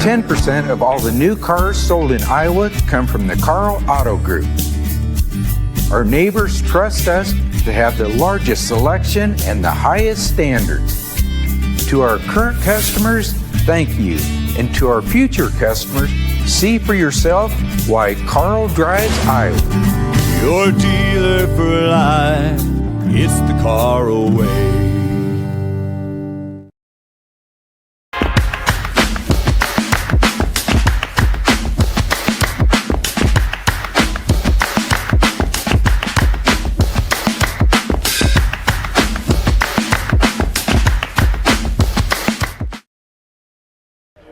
10% of all the new cars sold in Iowa come from the Carl Auto Group. Our neighbors trust us to have the largest selection and the highest standards. To our current customers, thank you. And to our future customers, see for yourself why Carl drives Iowa. Your dealer for life, it's the Carl way.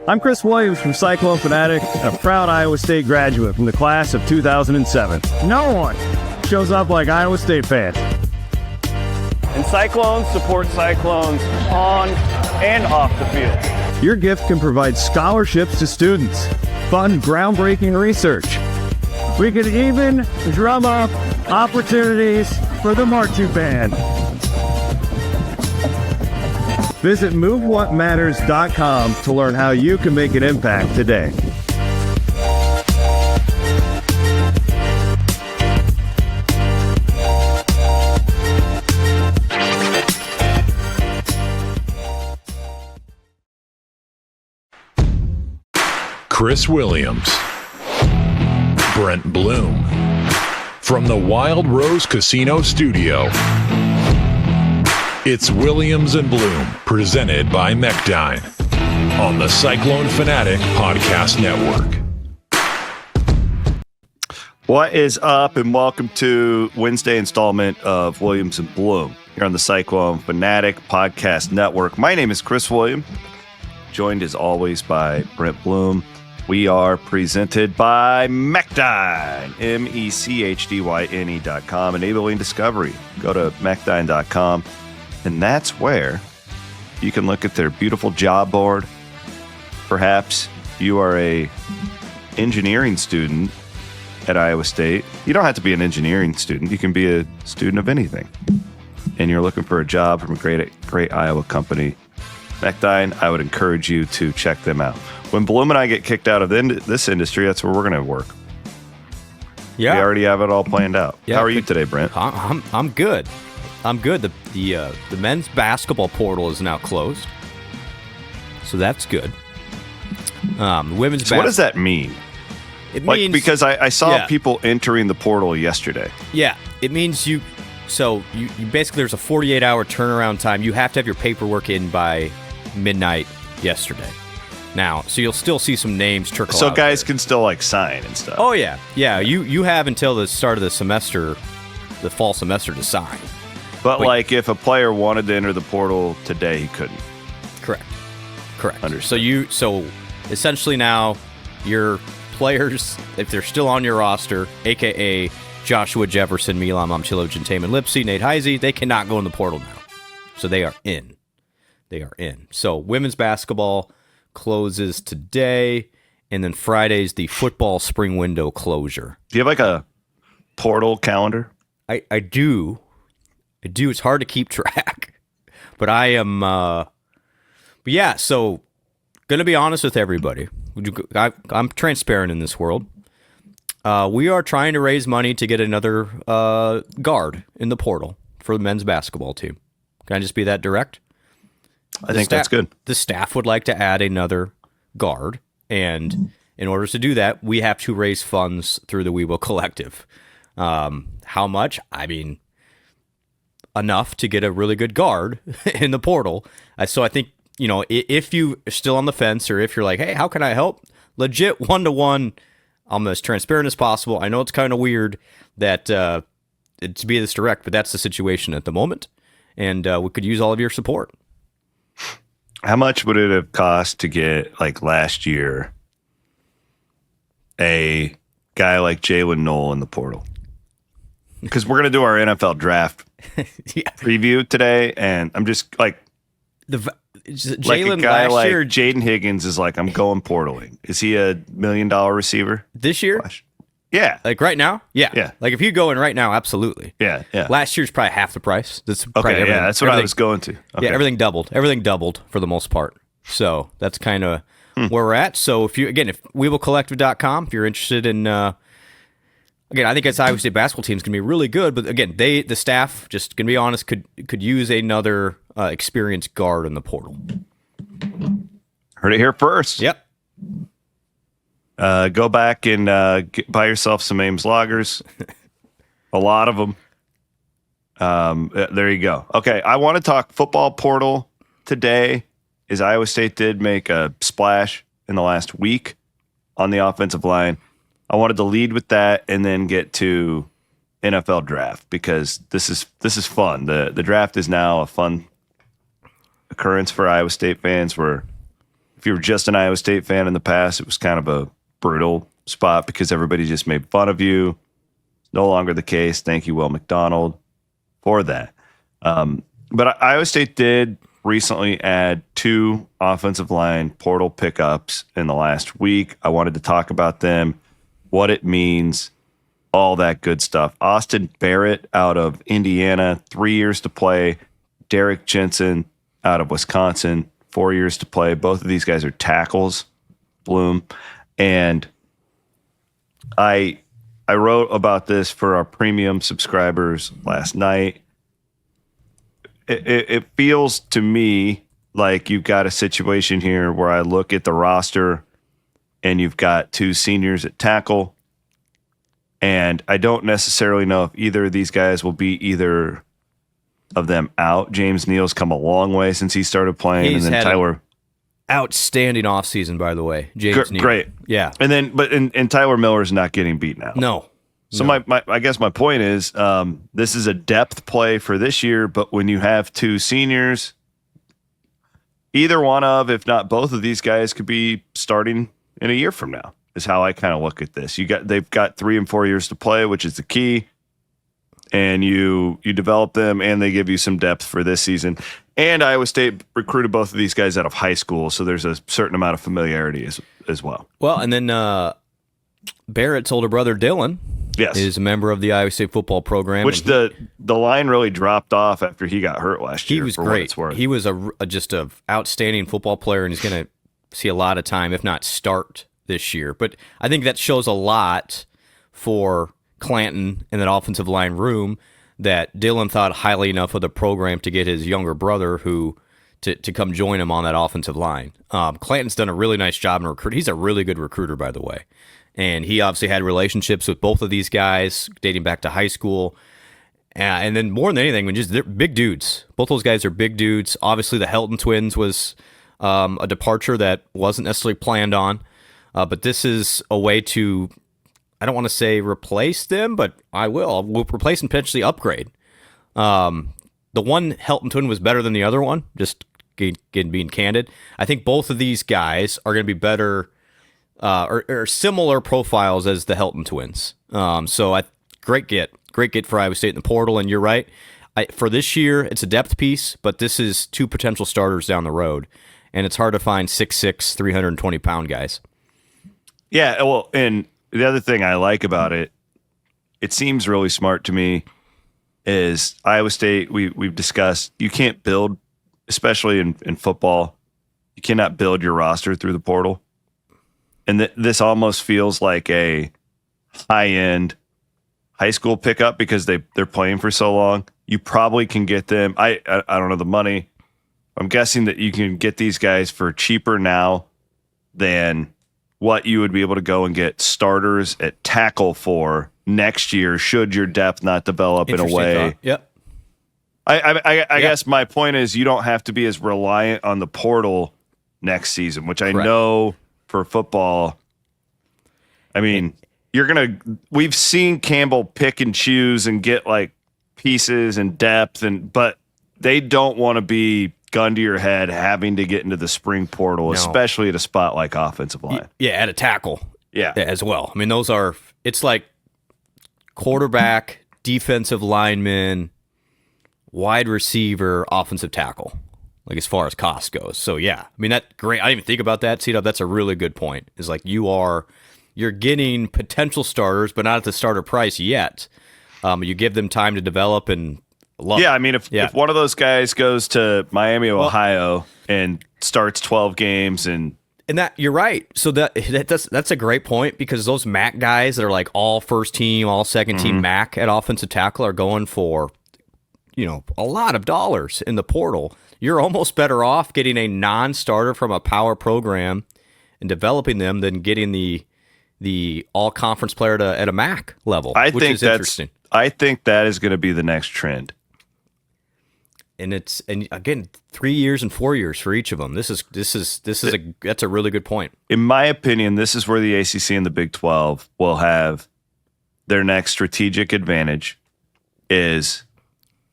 I'm Chris Williams from Cyclone Fanatic, and a proud Iowa State graduate from the class of 2007. No one shows up like Iowa State fans. And Cyclones support Cyclones on and off the field. Your gift can provide scholarships to students, fund groundbreaking research. We could even drum up opportunities for the marching band. Visit MoveWhatMatters.com to learn how you can make an impact today. Chris Williams, Brent Blum, from the Wild Rose Casino Studio. It's Williams and Blum, presented by Mechdyne, on the Cyclone Fanatic Podcast Network. What is up, and welcome to Wednesday installment of Williams and Blum here on the Cyclone Fanatic Podcast Network. My name is Chris Williams, joined as always by Brent Blum. We are presented by Mechdyne, MECHDYNE.com, enabling discovery. Go to Mechdyne.com. And that's where you can look at their beautiful job board. Perhaps you are a engineering student at Iowa State. You don't have to be an engineering student. You can be a student of anything. And you're looking for a job from a great Iowa company. Mechdyne, I would encourage you to check them out. When Blum and I get kicked out of this industry, that's where we're going to work. Yeah. We already have it all planned out. Yeah, how are you today, Brent? I'm good. I'm good. The men's basketball portal is now closed, so that's good. Women's. So what does that mean? It means because I saw people entering the portal yesterday. Yeah, it means you basically there's a 48-hour turnaround time. You have to have your paperwork in by midnight yesterday. Now, so you'll still see some names trickle out. So guys can still sign and stuff. Oh yeah. You have until the start of the semester, the fall semester, to sign. But if a player wanted to enter the portal today, he couldn't. Correct. Understood. So essentially now your players, if they're still on your roster, aka Joshua Jefferson, Milan Momcilovic, and Taman Lipsy, Nate Heisey, they cannot go in the portal now. So they are in. So women's basketball closes today, and then Friday's the football spring window closure. Do you have a portal calendar? I do. It's hard to keep track, but I am. But yeah, so gonna be honest with everybody. I'm transparent in this world. We are trying to raise money to get another guard in the portal for the men's basketball team. Can I just be that direct? I think that's good. The staff would like to add another guard, and in order to do that, we have to raise funds through the We Will Collective. How much? I mean, enough to get a really good guard in the portal. So I think, if you are still on the fence, or if you're like, hey, how can I help? Legit one-to-one, I'm as transparent as possible. I know it's kind of weird that to be this direct, but that's the situation at the moment, and we could use all of your support. How much would it have cost to get, last year, a guy like Jalen Knoll in the portal? Because we're going to do our NFL draft preview today, and I'm just Jalen a guy last year. Jaden Higgins is I'm going portaling. Is he a $1 million receiver This year? Yeah. Right now? Yeah. Yeah. If you go in right now, absolutely. Yeah. Last year's probably half the price. That's okay. Yeah, that's what I was going to. Okay. Yeah, everything doubled. Everything doubled for the most part. So that's kind of where we're at. So if weeblecollective.com, if you're interested in, again, I think this Iowa State basketball team is going to be really good. But again, the staff, just going to be honest, could use another experienced guard in the portal. Heard it here first. Yep. Go back and buy yourself some Ames Loggers. A lot of them. There you go. Okay, I want to talk football portal today. Is Iowa State did make a splash in the last week on the offensive line. I wanted to lead with that and then get to NFL draft because this is fun. The draft is now a fun occurrence for Iowa State fans. Where if you were just an Iowa State fan in the past, it was kind of a brutal spot because everybody just made fun of you. No longer the case. Thank you, Will McDonald, for that. But Iowa State did recently add 2 offensive line portal pickups in the last week. I wanted to talk about them, what it means, all that good stuff. Austin Barrett out of Indiana, 3 years to play. Derek Jensen out of Wisconsin, 4 years to play. Both of these guys are tackles, Bloom. And I wrote about this for our premium subscribers last night. It feels to me like you've got a situation here where I look at the roster and you've got 2 seniors at tackle, and I don't necessarily know if either of these guys will be either of them out. James Neal's come a long way since he started playing, He's and then had Tyler. Outstanding offseason, by the way. James Neal. Great. Yeah. And then, and Tyler Miller's not getting beaten out. No. So I guess my point is, this is a depth play for this year, but when you have 2 seniors, either one of, if not both of these guys could be starting in a year from now, is how I kind of look at this. They've got 3 and 4 years to play, which is the key. And you develop them and they give you some depth for this season. And Iowa State recruited both of these guys out of high school, so there's a certain amount of familiarity as well. Well, and then Barrett's older brother, Dylan, yes, is a member of the Iowa State football program. Which the line really dropped off after he got hurt last year. He was for great. What it's worth. He was just a outstanding football player, and he's going to see a lot of time, if not start this year. But I think that shows a lot for Clanton in that offensive line room that Dylan thought highly enough of the program to get his younger brother to come join him on that offensive line. Clanton's done a really nice job in recruiting. He's a really good recruiter, by the way. And he obviously had relationships with both of these guys dating back to high school. And then more than anything, they're big dudes. Both those guys are big dudes. Obviously, the Helton twins was a departure that wasn't necessarily planned on. But this is a way to, I don't want to say replace them, but we'll replace and potentially upgrade. The one Helton twin was better than the other one, just being candid. I think both of these guys are going to be better or similar profiles as the Helton twins. Great get for Iowa State in the portal. And you're right. For this year, it's a depth piece, but this is 2 potential starters down the road. And it's hard to find 6'6", 320-pound guys. Yeah, well, and the other thing I like about it seems really smart to me, is Iowa State, we've discussed, you can't build, especially in football, you cannot build your roster through the portal. And this almost feels like a high-end high school pickup because they're playing for so long. You probably can get them. I don't know the money. I'm guessing that you can get these guys for cheaper now than what you would be able to go and get starters at tackle for next year should your depth not develop in a way. Thought. Yep. I guess my point is you don't have to be as reliant on the portal next season, which I know for football. I mean, we've seen Campbell pick and choose and get like pieces and depth, but they don't want to be gun to your head having to get into the spring portal, especially at a spot like offensive line. Yeah, at a tackle. Yeah. As well. I mean, it's like quarterback, defensive lineman, wide receiver, offensive tackle, like as far as cost goes. So yeah, I mean, that great. I didn't even think about that. C-Dub, that's a really good point. Is like you're getting potential starters, but not at the starter price yet. You give them time to develop and I mean, if one of those guys goes to Miami, Ohio, and starts 12 games and that you're right. So that's a great point, because those MAC guys that are like all first team, all second team MAC at offensive tackle are going for, a lot of dollars in the portal. You're almost better off getting a non-starter from a power program and developing them than getting the all-conference player at a MAC level, which is interesting. I think that is going to be the next trend. And again, 3 years and 4 years for each of them. That's a really good point. In my opinion, this is where the ACC and the Big 12 will have their next strategic advantage. Is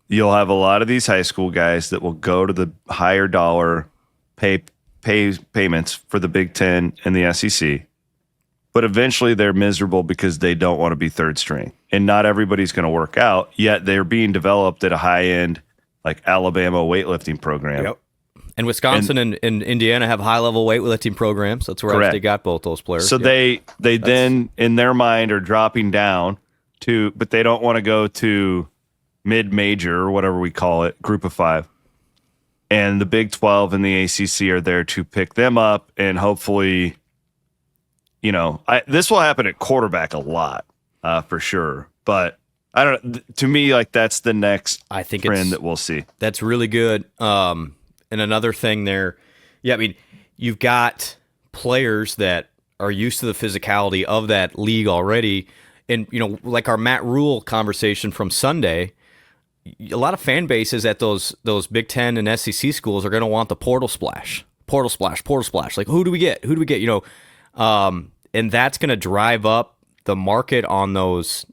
you'll have a lot of these high school guys that will go to the higher dollar payments for the Big 10 and the SEC, but eventually they're miserable because they don't want to be third string, and not everybody's going to work out. Yet they're being developed at a high end, like Alabama weightlifting program. Yep. And Wisconsin and Indiana have high-level weightlifting programs. That's where they got both those players. So they then, in their mind, are dropping down but they don't want to go to mid-major or whatever we call it, group of five. And the Big 12 and the ACC are there to pick them up, and hopefully, this will happen at quarterback a lot, for sure. But I don't know. To me, like, that's the next trend that we'll see. That's really good. And another thing there, I mean, you've got players that are used to the physicality of that league already. And, like our Matt Rule conversation from Sunday, a lot of fan bases at those Big Ten and SEC schools are going to want the portal splash. Like, who do we get? And that's going to drive up the market on those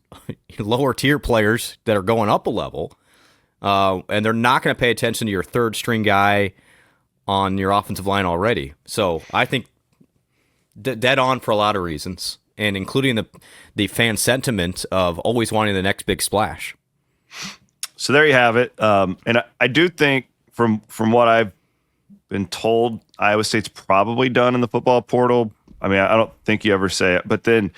lower tier players that are going up a level. And they're not going to pay attention to your third string guy on your offensive line already. So I think dead on for a lot of reasons, and including the fan sentiment of always wanting the next big splash. So there you have it. And I do think from what I've been told, Iowa State's probably done in the football portal. I mean, I don't think you ever say it, but then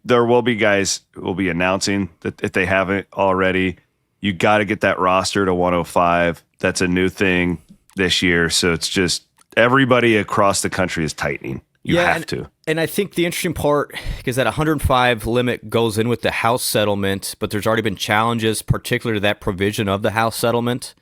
there will be guys who will be announcing that if they haven't already, you got to get that roster to 105. That's a new thing this year. So it's just everybody across the country is tightening. You have to. And I think the interesting part is that 105 limit goes in with the House settlement, but there's already been challenges, particularly to that provision of the House settlement,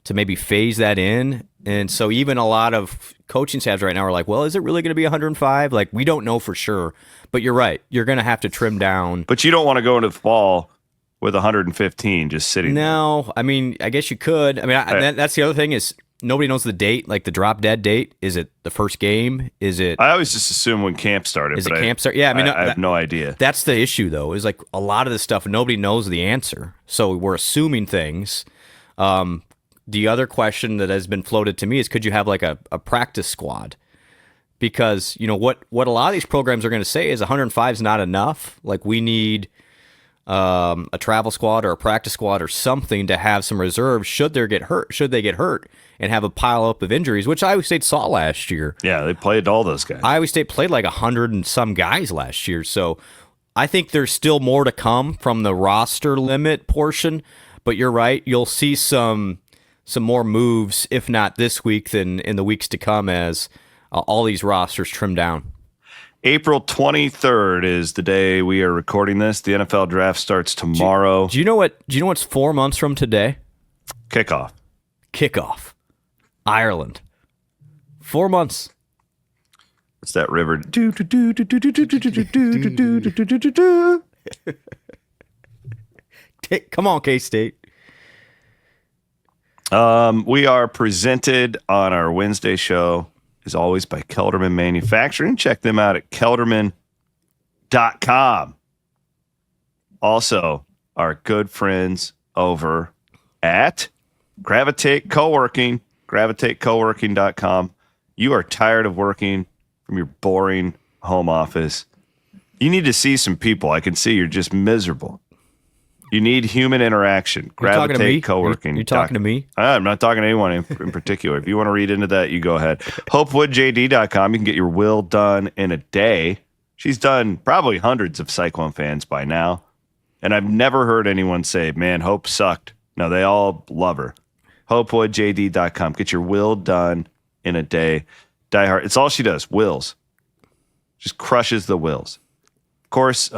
to maybe phase that in. And so even a lot of coaching staffs right now are like, well, is it really going to be 105? Like, we don't know for sure. But you're right. You're going to have to trim down. But you don't want to go into the fall with 115 just sitting there. No, I mean, I guess you could. I mean, that's the other thing is nobody knows the date, like the drop dead date. Is it the first game? Is it? I always just assume when camp started. Is it camp start? Yeah, I mean, I have no idea. That's the issue, though. Is like a lot of this stuff, nobody knows the answer. So we're assuming things. The other question that has been floated to me is, could you have like a practice squad? Because, what a lot of these programs are going to say is 105 is not enough. Like, we need a travel squad or a practice squad or something to have some reserves should they get hurt and have a pile up of injuries, which Iowa State saw last year. Yeah, they played all those guys. Iowa State played like 100 and some guys last year. So I think there's still more to come from the roster limit portion, but you're right. You'll see some more moves, if not this week, then in the weeks to come as all these rosters trim down. April 23rd is the day we are recording this. The NFL draft starts tomorrow. Do you know what's 4 months from today? Kickoff. Ireland. 4 months. What's that river? Come on, K-State. We are presented on our Wednesday show, as always, by Kelderman Manufacturing. Check them out at kelderman.com. Also, our good friends over at Gravitate Co-working, gravitatecoworking.com. You are tired of working from your boring home office. You need to see some people. I can see you're just miserable. You need human interaction. Gravitate Co-working. You talking to me? I'm not talking to anyone in particular. If you want to read into that, you go ahead. HopeWoodJD.com. You can get your will done in a day. She's done probably hundreds of Cyclone fans by now. And I've never heard anyone say, man, Hope sucked No, they all love her. HopeWoodJD.com. Get your will done in a day. Die Hard. It's all she does. Wills. Just crushes the wills. Of course,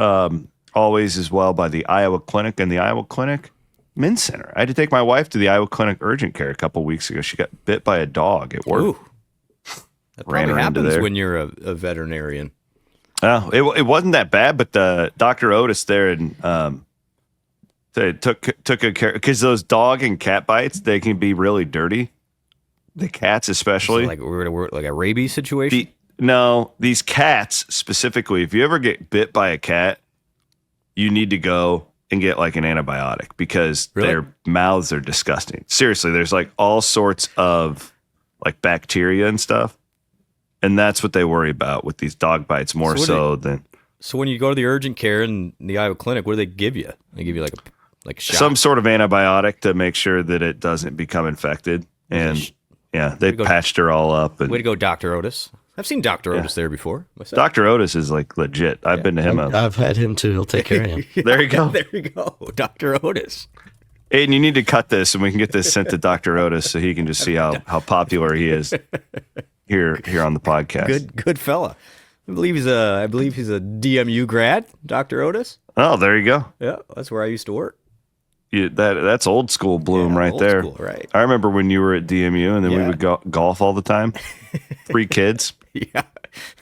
always as well by the Iowa Clinic and the Iowa Clinic Men's Center. I had to take my wife to the Iowa Clinic urgent care a couple weeks ago. She got bit by a dog at work. Ooh. That probably happens when you're a veterinarian. Oh, it wasn't that bad, but the Dr. Otis there and they took good care because those dog and cat bites, they can be really dirty. The cats especially. So like a rabies situation? No, these cats specifically, if you ever get bit by a cat, you need to go and get like an antibiotic because their mouths are disgusting. Seriously, there's like all sorts of like bacteria and stuff. And that's what they worry about with these dog bites more than. So when you go to the urgent care in the Iowa Clinic, what do they give you? They give you like a shot? Some sort of antibiotic to make sure that it doesn't become infected. And yeah, they patched her all up. And way to go, Dr. Otis. I've seen Dr. Otis there before myself. Dr. Otis is like legit. I've been to him. I've had him too. He'll take care of you. There you go. There you go, Dr. Otis. Aiden, you need to cut this and we can get this sent to Dr. Otis so he can just see how popular he is here on the podcast. Good fella. I believe he's a DMU grad, Dr. Otis. Oh, there you go. Yeah, that's where I used to work. That's old school Bloom right there. School, right. I remember when you were at DMU and then we would go golf all the time. 3 kids. Yeah.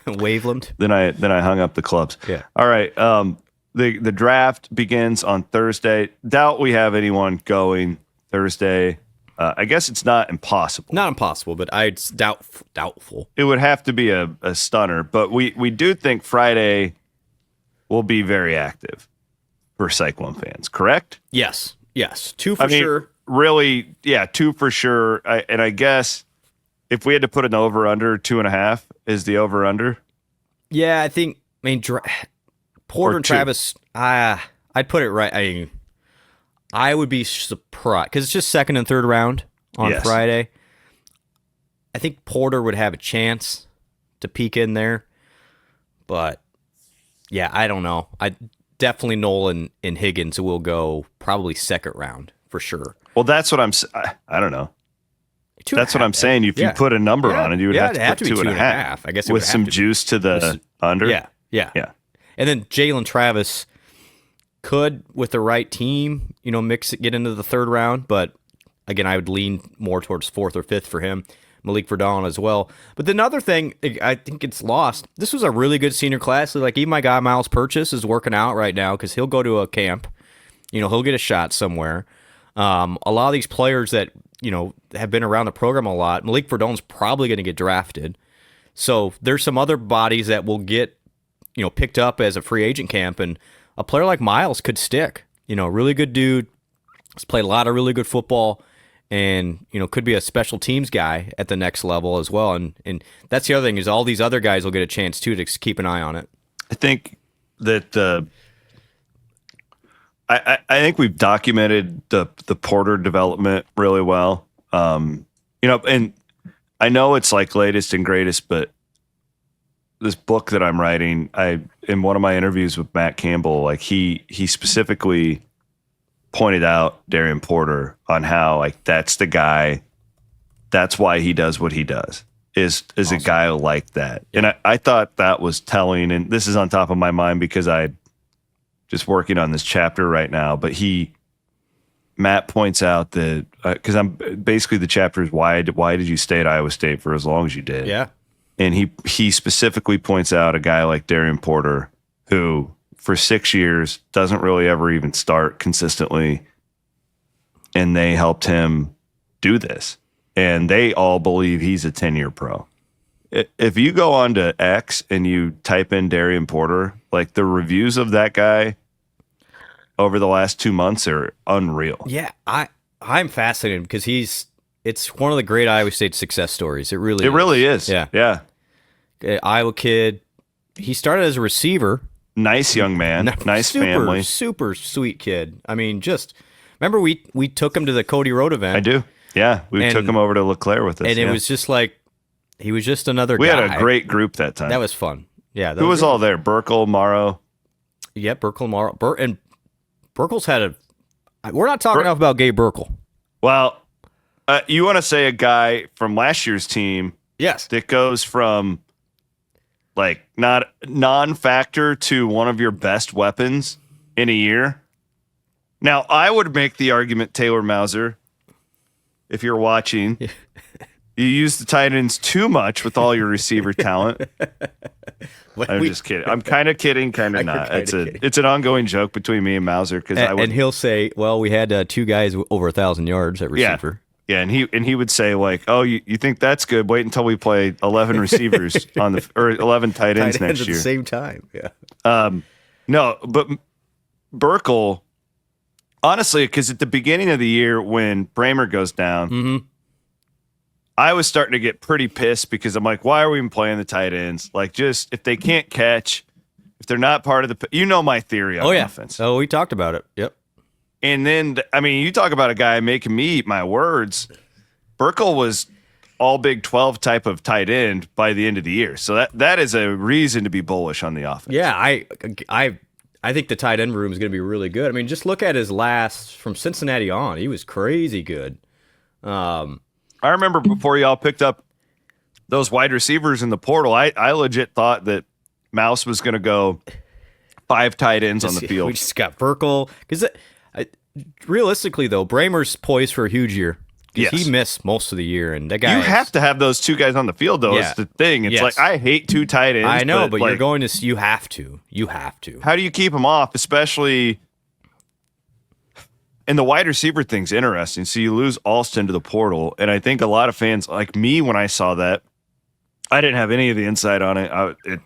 Waveland. Then I hung up the clubs. Yeah. All right. The draft begins on Thursday. Doubt we have anyone going Thursday. I guess it's not impossible. Not impossible, but I'd doubtful. It would have to be a stunner, but we do think Friday will be very active for Cyclone fans, correct? Yes. 2 for sure. Really, yeah, 2 for sure. And I guess if we had to put an over-under, 2.5 is the over-under. Yeah, Porter and Travis, I'd put it right. I would be surprised because it's just second and third round on Friday. I think Porter would have a chance to peek in there, but yeah, I don't know. Definitely Nolan and Higgins will go probably second round for sure. Well, that's what I don't know. That's what I'm saying. If you put a number on it, you would have to put 2.5. I guess with some juice to the under. Yeah. And then Jalen Travis could, with the right team, mix it, get into the third round. But again, I would lean more towards 4th or 5th for him. Malik Verdon as well. But the other thing, I think it's lost. This was a really good senior class. Like even my guy Miles Purchase is working out right now because he'll go to a camp. He'll get a shot somewhere. A lot of these players that have been around the program a lot. Malik Verdon's probably going to get drafted. So there's some other bodies that will get picked up as a free agent camp, and a player like Miles could stick. Really good dude. He's played a lot of really good football. And, could be a special teams guy at the next level as well. And that's the other thing is all these other guys will get a chance, too, to keep an eye on it. I think that I think we've documented the Porter development really well. And I know it's like latest and greatest, but this book that I'm writing, in one of my interviews with Matt Campbell, like he specifically pointed out Darian Porter on how like that's the guy, that's why he does what he does is awesome. A guy like that. And I thought that was telling, and this is on top of my mind because I just working on this chapter right now, but Matt points out that because I'm basically the chapter is why did you stay at Iowa State for as long as you did? Yeah. And he specifically points out a guy like Darian Porter who for 6 years doesn't really ever even start consistently. And they helped him do this. And they all believe he's a 10-year pro. If you go on to X and you type in Darian Porter, like the reviews of that guy over the last 2 months are unreal. Yeah, I'm fascinated because it's one of the great Iowa State success stories. It really is. Yeah. Iowa kid. He started as a receiver. Nice young man. Nice family. Super sweet kid. I mean, just remember we took him to the Cody Road event. I do. Yeah, we took him over to LeClaire with us. And it was just like he was just another guy. We had a great group that time. That was fun. Yeah. Who was all there? Burkle, Morrow. Yeah, Burkle, Morrow. And Burkle's had We're not talking enough about Gabe Burkle. Well, you want to say a guy from last year's team Yes. that goes from like not non-factor to one of your best weapons in a year. Now, I would make the argument, Taylor Mauser, if you're watching, you use the tight ends too much with all your receiver talent. I'm just kidding. I'm kind of kidding, kind of not. It's an ongoing joke between me and Mauser because and he'll say, "Well, we had 2 guys over 1,000 yards at receiver." Yeah, and he would say like, "Oh, you think that's good? Wait until we play 11 receivers or 11 tight ends next year at the same time." Yeah. No, but Burkle, honestly, because at the beginning of the year when Bramer goes down, I was starting to get pretty pissed because I'm like, why are we even playing the tight ends? Like, just if they can't catch, if they're not part of the, my theory on offense. Oh, we talked about it. Yep. And then, you talk about a guy making me eat my words. Burkle was all Big 12 type of tight end by the end of the year. So that is a reason to be bullish on the offense. Yeah, I think the tight end room is going to be really good. I mean, just look at his last from Cincinnati on. He was crazy good. I remember before y'all picked up those wide receivers in the portal, I legit thought that Mouse was going to go 5 tight ends on the field. We just got Burkle. Because realistically, though, Bramer's poised for a huge year. Yes. He missed most of the year, and that guy. You have to have those 2 guys on the field, though. Is the thing. It's like I hate 2 tight ends. I know, but you're going to. You have to. You have to. How do you keep them off, especially? And the wide receiver thing's interesting. So you lose Alston to the portal, and I think a lot of fans like me when I saw that, I didn't have any of the insight on it.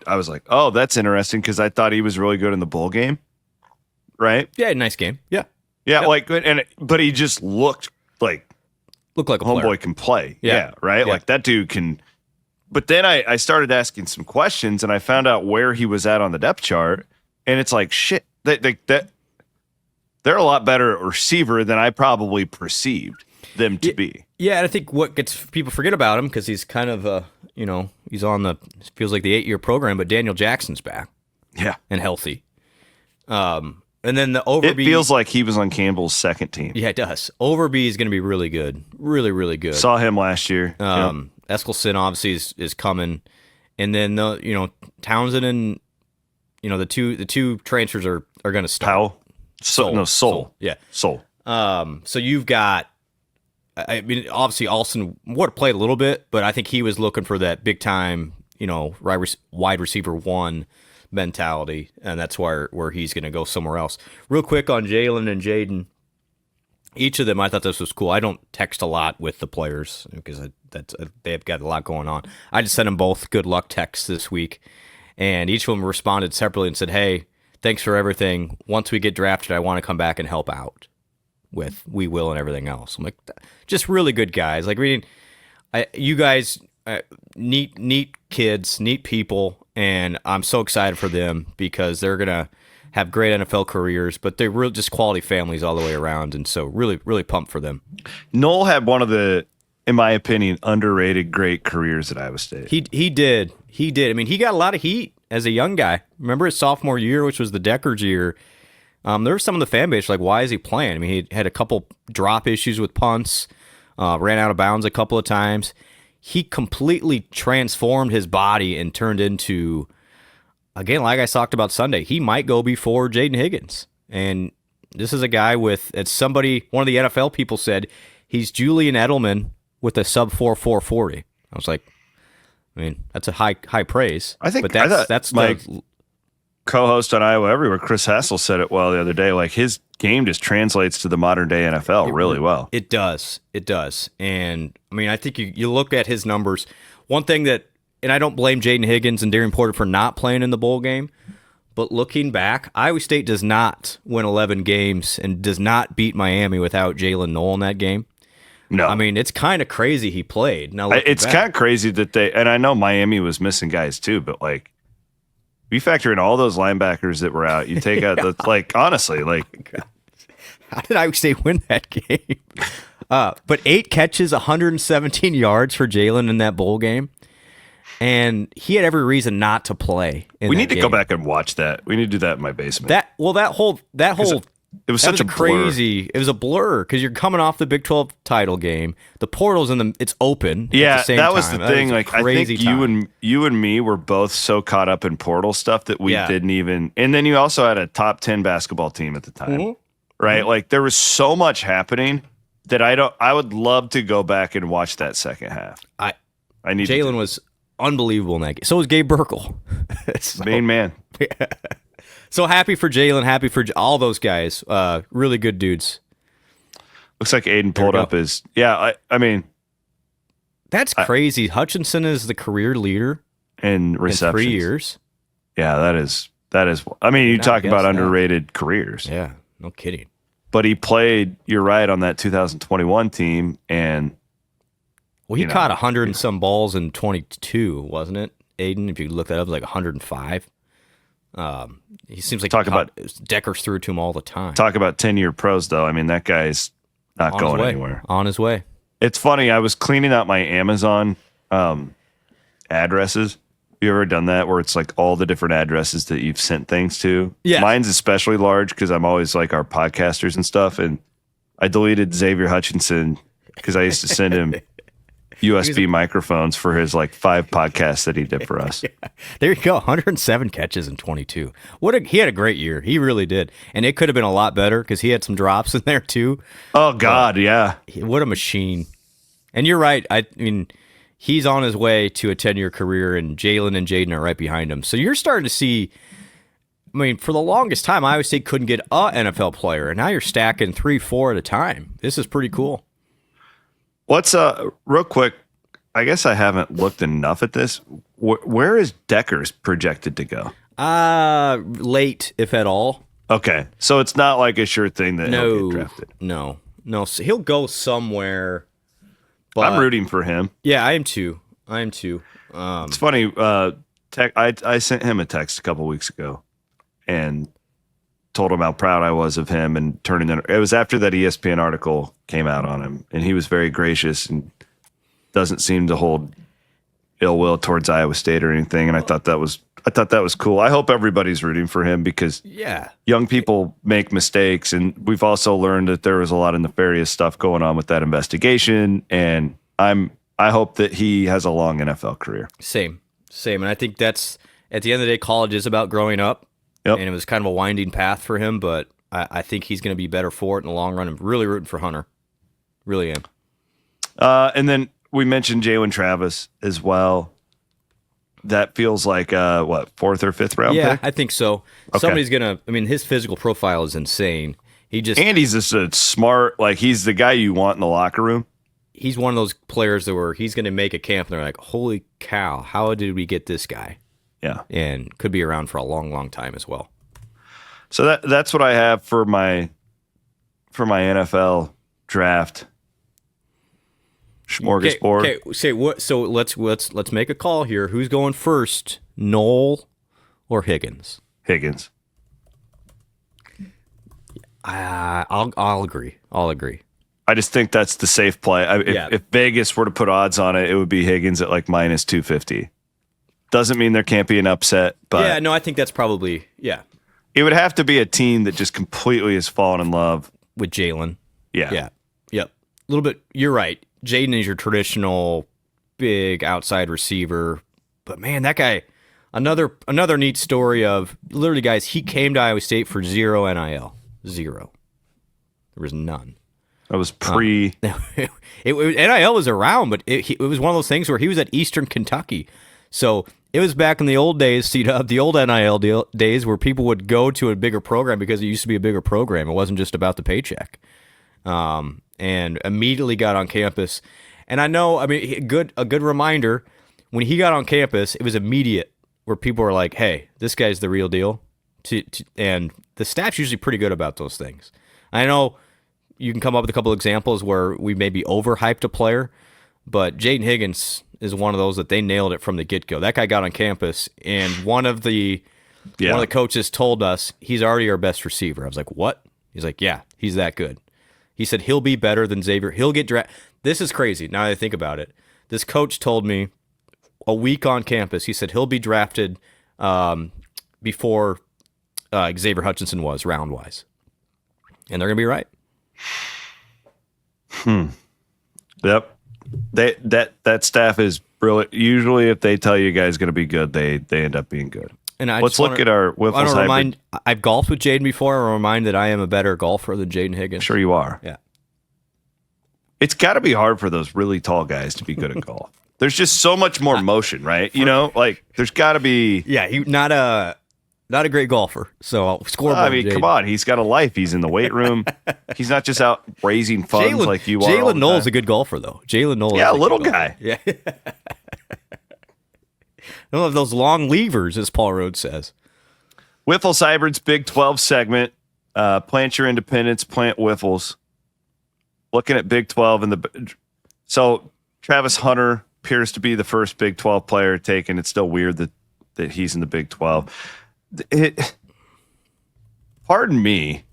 I was like, oh, that's interesting because I thought he was really good in the bowl game, right? Yeah, nice game. Yeah, yep. But he just looked like a homeboy player. can play. Yeah, right. Yeah. Like that dude can. But then I started asking some questions, and I found out where he was at on the depth chart, and it's like shit. They're a lot better receiver than I probably perceived them to be. Yeah, and I think what gets people forget about him because he's kind of he's on feels like the 8-year program, but Daniel Jackson's back. Yeah, and healthy. And then the Overby. It feels like he was on Campbell's second team. Yeah, it does. Overby is going to be really good, really, really good. Saw him last year. Eskelson obviously is coming, and then Townsend and the two transfers are going to start. Powell. Soul. Yeah. Soul. So you've got, I mean, obviously Alston would have played a little bit, but I think he was looking for that big time, wide receiver 1 mentality, and that's where he's going to go somewhere else. Real quick on Jalen and Jaden, each of them, I thought this was cool. I don't text a lot with the players because they've got a lot going on. I just sent them both good luck texts this week, and each of them responded separately and said, "Hey, thanks for everything. Once we get drafted, I want to come back and help out with We Will and everything else." I'm like, just really good guys. Like reading, you guys, neat kids, neat people, and I'm so excited for them because they're gonna have great NFL careers, but they're real just quality families all the way around, and so really, really pumped for them. Noel had one of the, in my opinion, underrated great careers at Iowa State. He did. I mean, he got a lot of heat as a young guy. Remember his sophomore year, which was the Deckers year? There was some of the fan base like, why is he playing? I mean, he had a couple drop issues with punts, ran out of bounds a couple of times. He completely transformed his body and turned into, again, like I talked about Sunday, he might go before Jaden Higgins. And this is a guy with, it's somebody, one of the NFL people said, he's Julian Edelman with a sub 4.40. I was like, I mean, that's a high praise. I think but that's my co-host on Iowa Everywhere, Chris Hassel, said it well the other day. Like his game just translates to the modern day NFL really well. It does. And I mean, I think you look at his numbers. One thing that, and I don't blame Jaden Higgins and Darian Porter for not playing in the bowl game, but looking back, Iowa State does not win 11 games and does not beat Miami without Jalen Noel in that game. No. I mean, it's kind of crazy he played. Now it's kind of crazy that and I know Miami was missing guys too, but like, we factor in all those linebackers that were out. You take out honestly, how did Iowa State win that game? But 8 catches, 117 yards for Jalen in that bowl game. And he had every reason not to play. We need to go back and watch that. We need to do that in my basement. That whole It was That such was a crazy. It was a blur because you're coming off the Big 12 title game. The portal's it's open. Yeah, at the same that was time. the thing. Like, I think time. you and me were both so caught up in portal stuff that we didn't even. And then you also had a top 10 basketball team at the time, right? Mm-hmm. Like, there was so much happening that I would love to go back and watch that second half. I need. Jalen was unbelievable in that game. So was Gabe Burkle. Main man. Yeah. So happy for Jalen, happy for all those guys. Really good dudes. Looks like Aiden pulled up his. Yeah, I mean, that's crazy. Hutchinson is the career leader in receptions. In 3 years. Yeah, that is. I mean, you talk about underrated careers. Yeah, no kidding. But he played. You're right on that 2021 team, and he caught 100 and some balls in 22, wasn't it, Aiden? If you look that up, it was like 105. He seems like Deckers threw to him all the time. Talk about 10-year pros, though. I mean, that guy's not going anywhere. On his way. It's funny. I was cleaning out my Amazon addresses. Have you ever done that where it's like all the different addresses that you've sent things to? Yeah. Mine's especially large because I'm always like our podcasters and stuff. And I deleted Xavier Hutchinson because I used to send him USB microphones for his like 5 podcasts that he did for us. Yeah. There you go. 107 catches in 22. He had a great year. He really did. And it could have been a lot better because he had some drops in there too. Oh God. Yeah. What a machine. And you're right. I mean, he's on his way to a 10-year career and Jalen and Jaden are right behind him. So you're starting to see, I mean, for the longest time, Iowa State couldn't get a NFL player. And now you're stacking 3-4 at a time. This is pretty cool. What's real quick? I guess I haven't looked enough at this. Where is Deckers projected to go? Late, if at all. Okay, so it's not like a sure thing that he'll get drafted. No. So he'll go somewhere. But I'm rooting for him. Yeah, I am too. It's funny. I sent him a text a couple weeks ago, and told him how proud I was of him and turning in. It was after that ESPN article came out on him, and he was very gracious and doesn't seem to hold ill will towards Iowa State or anything. And I thought that was cool. I hope everybody's rooting for him because young people make mistakes, and we've also learned that there was a lot of nefarious stuff going on with that investigation. And I hope that he has a long NFL career. Same. And I think that's at the end of the day, college is about growing up. Yep. And it was kind of a winding path for him, but I think he's going to be better for it in the long run. I'm really rooting for Hunter. Really am. And then we mentioned Jalen Travis as well. That feels like, 4th or 5th round pick? Yeah, I think so. Okay. Somebody's going to, I mean, his physical profile is insane. And he's just a smart, like, he's the guy you want in the locker room. He's one of those players he's going to make a camp, and they're like, holy cow, how did we get this guy? Yeah. And could be around for a long, long time as well. So that's what I have for my NFL draft smorgasbord. Okay. Say what? So let's make a call here. Who's going first, Noel or Higgins? Higgins. I'll agree. I just think that's the safe play. If Vegas were to put odds on it, it would be Higgins at like minus 250. Doesn't mean there can't be an upset, but yeah, no, I think that's probably It would have to be a team that just completely has fallen in love with Jalen. Yeah. Yep. A little bit. You're right. Jaden is your traditional big outside receiver, but man, that guy. Another neat story of literally, guys. He came to Iowa State for 0 NIL. 0. There was none. That was pre. NIL was around, but it was one of those things where he was at Eastern Kentucky. So it was back in the old days, the old NIL days where people would go to a bigger program because it used to be a bigger program. It wasn't just about the paycheck. And immediately got on campus. And I know, I mean, a good reminder, when he got on campus, it was immediate where people were like, hey, this guy's the real deal. And the staff's usually pretty good about those things. I know you can come up with a couple examples where we maybe overhyped a player, but Jaden Higgins is one of those that they nailed it from the get-go. That guy got on campus, and one of the coaches told us he's already our best receiver. I was like, what? He's like, yeah, he's that good. He said he'll be better than Xavier. He'll get drafted. This is crazy. Now that I think about it, this coach told me a week on campus, he said he'll be drafted before Xavier Hutchinson was round-wise. And they're going to be right. Yep. That staff is brilliant. Usually if they tell you a guy's going to be good, they end up being good. And let's look at our Wiffles hybrid. I've golfed with Jaden before. I remind that I am a better golfer than Jaden Higgins. Sure you are. Yeah. It's got to be hard for those really tall guys to be good at golf. There's just so much more motion, right? You know, like there's got to be. Yeah, he not a great golfer. So I'll score. I mean, come on, he's got a life. He's in the weight room. He's not just out raising funds like you are. Jalen Noel's a good golfer, though. Jalen Noel. Yeah, a little guy. Yeah. I don't have those long levers, as Paul Rhodes says. Wiffles Hybrids Big 12 segment. Plant your independence. Plant Wiffles. Looking at Big 12 so Travis Hunter appears to be the first Big 12 player taken. It's still weird that he's in the Big 12. Pardon me,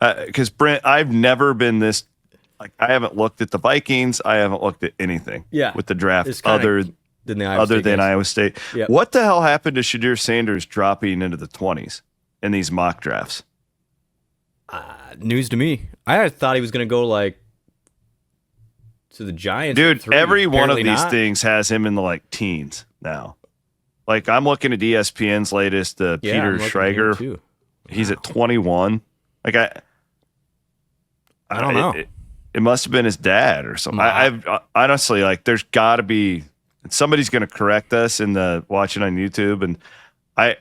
because Brent, I've never been this. Like, I haven't looked at the Vikings. I haven't looked at anything. With the draft other than Iowa State. Yep. What the hell happened to Shadir Sanders dropping into the 20s in these mock drafts? News to me. I thought he was going to go to the Giants. Dude, every one of these things has him in the teens now. Like, I'm looking at ESPN's latest, Peter Schrager. He's at 21. Like, I don't know. It must have been his dad or something. I've honestly, there's got to be somebody's going to correct us in the watching on YouTube. And I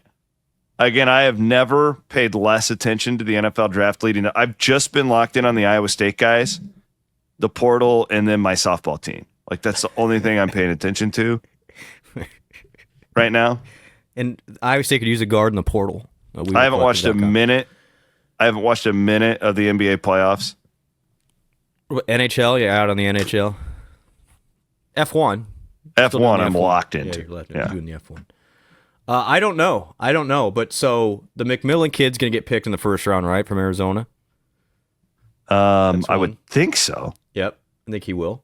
have never paid less attention to the NFL draft leading up. I've just been locked in on the Iowa State guys, the portal, and then my softball team. Like, that's the only thing I'm paying attention to right now. And Iowa State could use a guard in the portal. I haven't watched a minute. I haven't watched a minute of the NBA playoffs. NHL, yeah, out on the NHL. F1. F1, I'm locked into. Yeah, doing the F1. I don't know. But so the McMillan kid's going to get picked in the first round, right, from Arizona? I would think so. Yep, I think he will.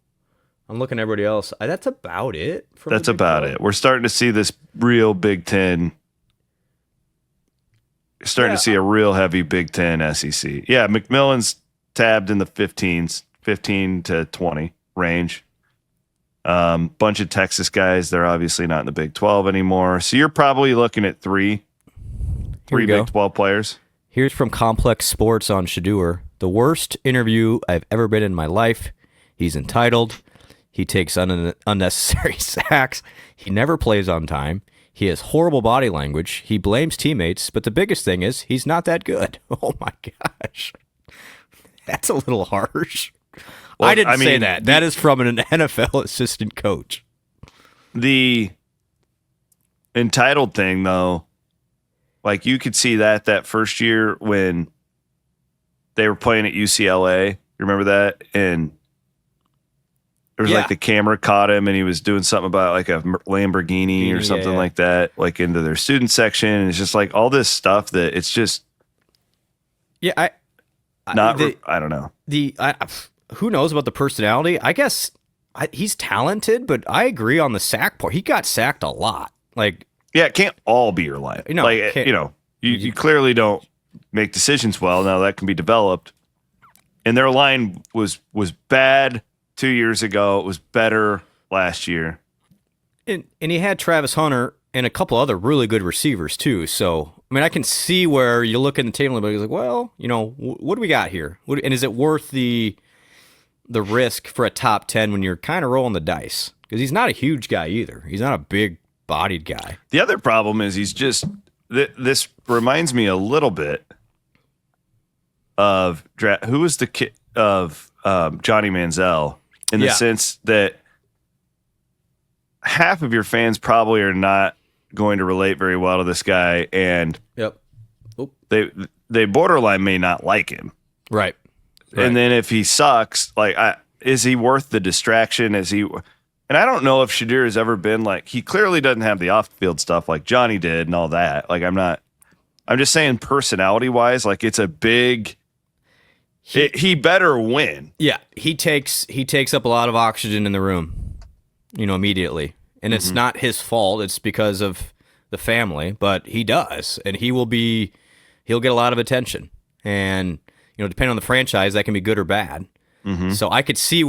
I'm looking at everybody else. That's about it. That's about it. We're starting to see this real Big Ten. Starting to see a real heavy Big Ten SEC. Yeah, McMillan's tabbed in the 15 to 20 range. Bunch of Texas guys. They're obviously not in the Big 12 anymore. So you're probably looking at three Big 12 players. Here's from Complex Sports on Shadur. The worst interview I've ever been in my life. He's entitled. He takes unnecessary sacks. He never plays on time. He has horrible body language. He blames teammates. But the biggest thing is he's not that good. Oh, my gosh. That's a little harsh. Well, I didn't say that. That is from an NFL assistant coach. The entitled thing, though, like you could see that first year when they were playing at UCLA. You remember that? And there was the camera caught him and he was doing something about like a Lamborghini or something like that, like into their student section. And it's just like all this stuff that it's just. Yeah, I don't know. Who knows about the personality? I guess he's talented, but I agree on the sack part. He got sacked a lot. Like, yeah, it can't all be your life. You clearly don't make decisions well. Now that can be developed. And their line was bad 2 years ago. It was better last year. And he had Travis Hunter and a couple other really good receivers too. So, I mean, I can see where you look at the table and you're like, well, what do we got here? And is it worth the risk for a top 10 when you're kind of rolling the dice? Because he's not a huge guy either. He's not a big-bodied guy. The other problem is he's just this reminds me a little bit of who was the kid of Johnny Manziel in the sense that half of your fans probably are not going to relate very well to this guy, and they borderline may not like him. Right. And then if he sucks, is he worth the distraction? And I don't know if Shadir has ever been he clearly doesn't have the off-field stuff like Johnny did and all that. I'm just saying personality wise, it's a big, he better win. Yeah. He takes up a lot of oxygen in the room, immediately. And it's not his fault. It's because of the family, but he does. And he'll get a lot of attention. And, depending on the franchise, that can be good or bad. So I could see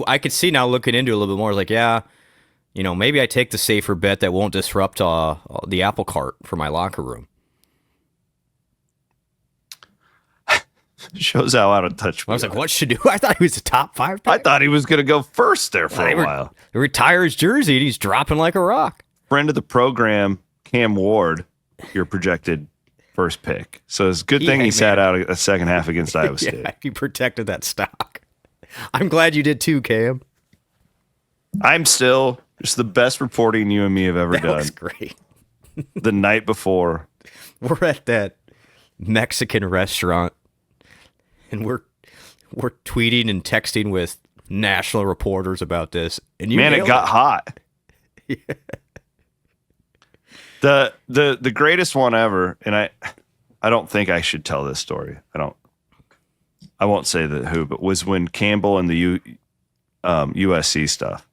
now looking into it a little bit more, like, yeah, maybe I take the safer bet that won't disrupt the apple cart for my locker room. Shows how out of touch we I was are. like, what should do? I thought he was a top 5 pick. I thought he was going to go first there for a while. He retires his jersey and he's dropping like a rock. Friend of the program, Cam Ward, your projected first pick. So it's a good thing he sat out a second half against Iowa State. Yeah, he protected that stock. I'm glad you did too, Cam. I'm still just the best reporting you and me have ever done. That was great. The night before. We're at that Mexican restaurant and we're tweeting and texting with national reporters about this. And it got hot. Yeah. The greatest one ever, and I don't think I should tell this story. I won't say who, but was when Campbell and the USC stuff.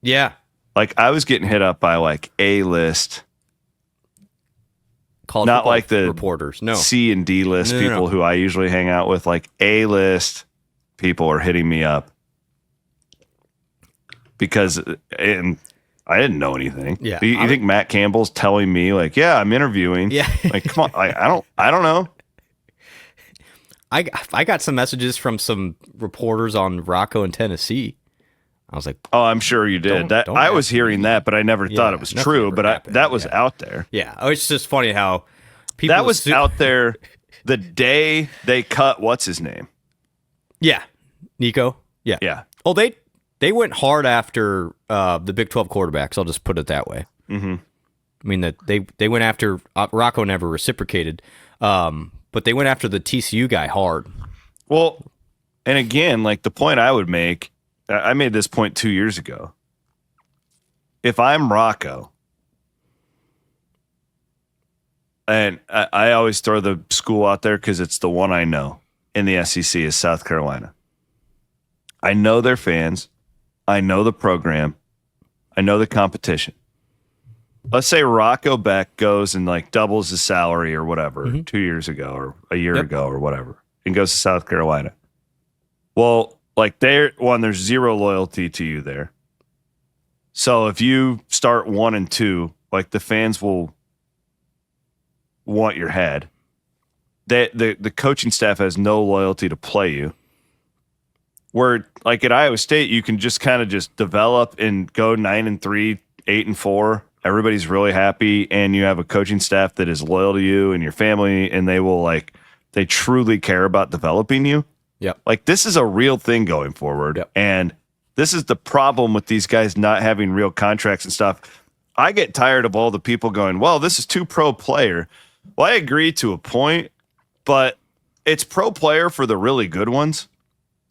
Yeah. Like I was getting hit up by like A-list, not like the reporters, no C and D list people who I usually hang out with. Like A-list people are hitting me up because, and I didn't know anything. Yeah, you think Matt Campbell's telling me like, yeah, I'm interviewing? Yeah, like come on, I don't know. I got some messages from some reporters on Rocco in Tennessee. I was like, oh, I'm sure you did. I was hearing that, but I never thought it was true. But that was out there. Yeah, it's just funny how people that was out there the day they cut what's his name. Yeah, Nico. Yeah, yeah. Oh, they went hard after the Big 12 quarterbacks. I'll just put it that way. Mm-hmm. I mean that they went after Rocco never reciprocated, but they went after the TCU guy hard. Well, and again, like the point I would make. I made this point 2 years ago. If I'm Rocco, and I always throw the school out there because it's the one I know in the SEC is South Carolina. I know their fans. I know the program. I know the competition. Let's say Rocco Beck goes and like doubles his salary or whatever 2 years ago or a year ago or whatever and goes to South Carolina. Well, like there's zero loyalty to you there. So if you start 1-2, like the fans will want your head. The coaching staff has no loyalty to play you. Where like at Iowa State, you can just kind of just develop and go 9-3, 8-4. Everybody's really happy, and you have a coaching staff that is loyal to you and your family, and they truly care about developing you. Yep. Like this is a real thing going forward. Yep. And this is the problem with these guys not having real contracts and stuff. I get tired of all the people going, well, this is too pro player. Well, I agree to a point, but it's pro player for the really good ones.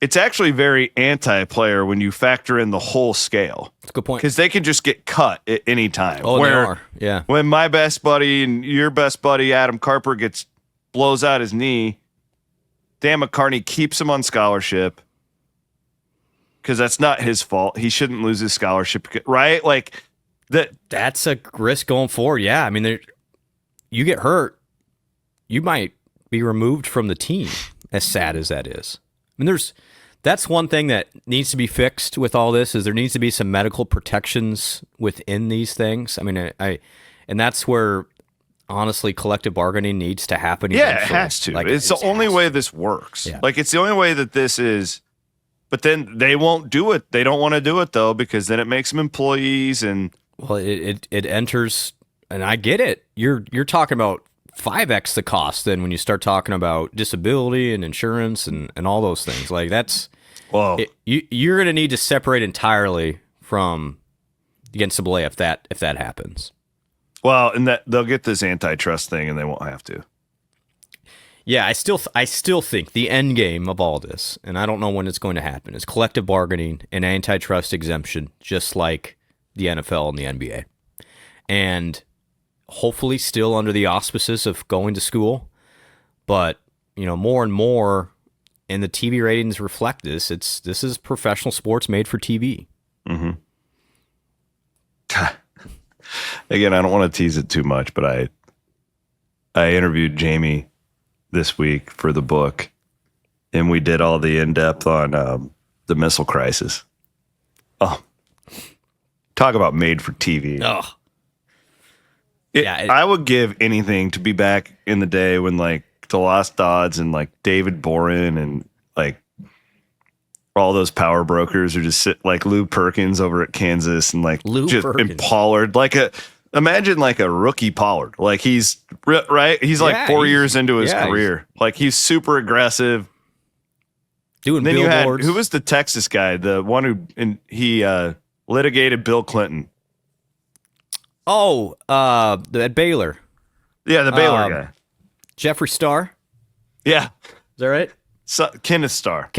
It's actually very anti-player when you factor in the whole scale. That's a good point. Because they can just get cut at any time. Oh, they are. Yeah. When my best buddy and your best buddy, Adam Carper, blows out his knee, Dan McCartney keeps him on scholarship because that's not his fault. He shouldn't lose his scholarship, right? Like that's a risk going forward. Yeah, I mean, you get hurt, you might be removed from the team. As sad as that is, I mean, that's one thing that needs to be fixed with all this. Is there needs to be some medical protections within these things. I mean, and that's where. Honestly, collective bargaining needs to happen. Yeah, it has to. Like, it's the only way this works. Yeah. Like, it's the only way that this is. But then they won't do it. They don't want to do it, though, because then it makes them employees. And well, it enters, and I get it. You're talking about 5x the cost then when you start talking about disability and insurance and all those things. Like, that's. Well, you're going to need to separate entirely from the NCAA if that happens. Well, and that they'll get this antitrust thing, and they won't have to. Yeah, I still think the end game of all this, and I don't know when it's going to happen, is collective bargaining and antitrust exemption, just like the NFL and the NBA, and hopefully still under the auspices of going to school. But more and more, and the TV ratings reflect this. This is professional sports made for TV. Mm-hmm. Again, I don't want to tease it too much, but I interviewed Jamie this week for the book, and we did all the in-depth on the missile crisis. Oh, talk about made for TV. Oh, I would give anything to be back in the day when like the Lost Dodds and like David Boren and like all those power brokers are just sit like Lou Perkins over at Kansas and like and Pollard, imagine like a rookie Pollard, like he's right. He's like 4 years into his career. Like he's super aggressive. Doing then billboards. You had, who was the Texas guy? The one who litigated Bill Clinton. Oh, at Baylor. Yeah, the Baylor guy. Jeffree Star. Yeah. Is that right? Kenneth Starr.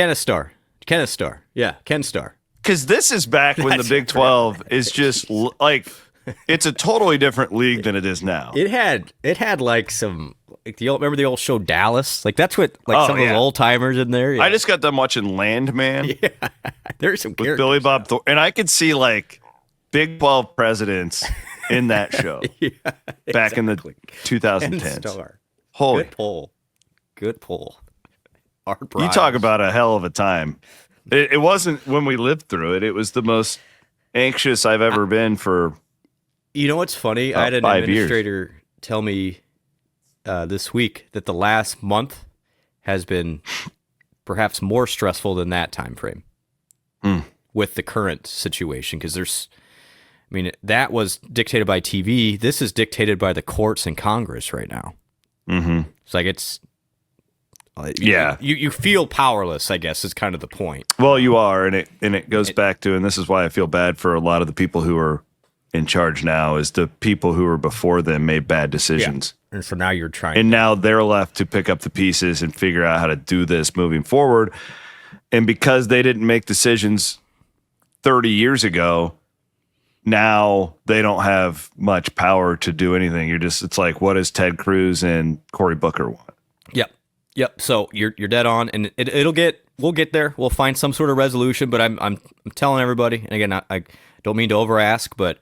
Yeah, Ken Starr. Because this is back when the Big 12 is just like, it's a totally different league than it is now. It had like some, like remember the old show Dallas? Like that's what, like some of the old timers in there. Yeah. I just got done watching Landman. Yeah, there's some with Billy Bob Thornton, and I could see like Big 12 presidents in that show back in the 2010s. Holy. Good pull. You talk about a hell of a time. It wasn't when we lived through it. It was the most anxious I've ever been for. You know what's funny? I had an administrator tell me this week that the last month has been perhaps more stressful than that time frame with the current situation. Because that was dictated by TV. This is dictated by the courts and Congress right now. Mm-hmm. It's like you feel powerless, I guess, is kind of the point. Well, you are, and it goes back to, and this is why I feel bad for a lot of the people who are in charge now, is the people who were before them made bad decisions. Yeah. And so now you're trying. And now they're left to pick up the pieces and figure out how to do this moving forward. And because they didn't make decisions 30 years ago, now they don't have much power to do anything. It's like, what does Ted Cruz and Cory Booker want? Yep. So you're dead on, and we'll get there. We'll find some sort of resolution. But I'm telling everybody, and again, I don't mean to over ask, but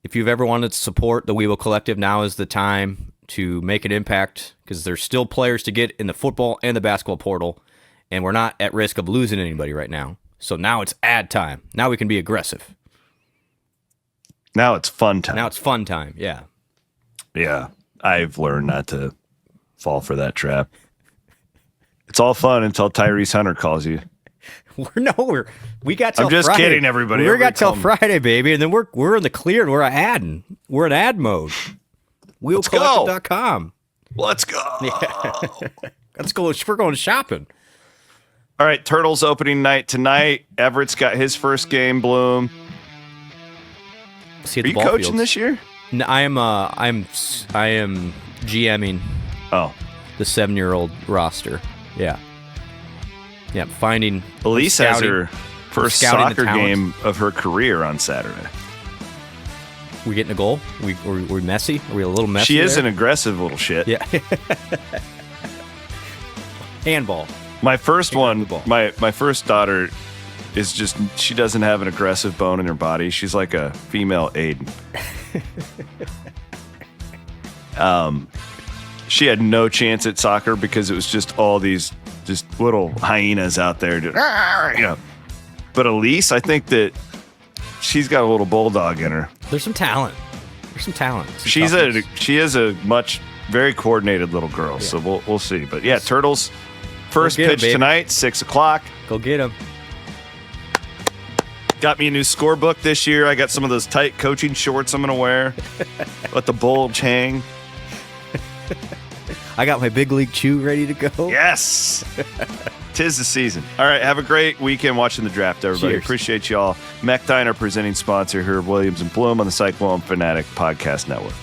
if you've ever wanted to support the We Will Collective, now is the time to make an impact, because there's still players to get in the football and the basketball portal, and we're not at risk of losing anybody right now. So now it's ad time. Now we can be aggressive. Now it's fun time. Yeah. Yeah. I've learned not to fall for that trap. It's all fun until Tyrese Hunter calls you. We got till I'm just Friday. kidding, everybody. We got till Friday, baby, and then we're in the clear and we're in ad mode. WheelCollective.com. Let's go. Yeah. Let's go. We're going shopping. All right, Turtles opening night tonight. Everett's got his first game. Bloom. Are you coaching this year? No, I am GMing. Oh, the 7-year-old roster. Yeah. Finding Elise has her first soccer game of her career on Saturday. We getting a goal? We're messy? Are we a little messy? She is an aggressive little shit. Yeah. Handball. My first one, my first daughter is just, she doesn't have an aggressive bone in her body. She's like a female Aiden. She had no chance at soccer because it was just all these just little hyenas out there. But Elise, I think that she's got a little bulldog in her. There's some talent. She is a very coordinated little girl. Yeah. So we'll see. But yeah, Turtles first pitch tonight, 6:00. Go get him. Got me a new scorebook this year. I got some of those tight coaching shorts I'm going to wear. Let the bulge hang. I got my big league chew ready to go. Yes. 'Tis the season. All right. Have a great weekend watching the draft, everybody. Cheers. Appreciate y'all. Mechdyne, our presenting sponsor here of Williams and Blum on the Cyclone Fanatic Podcast Network.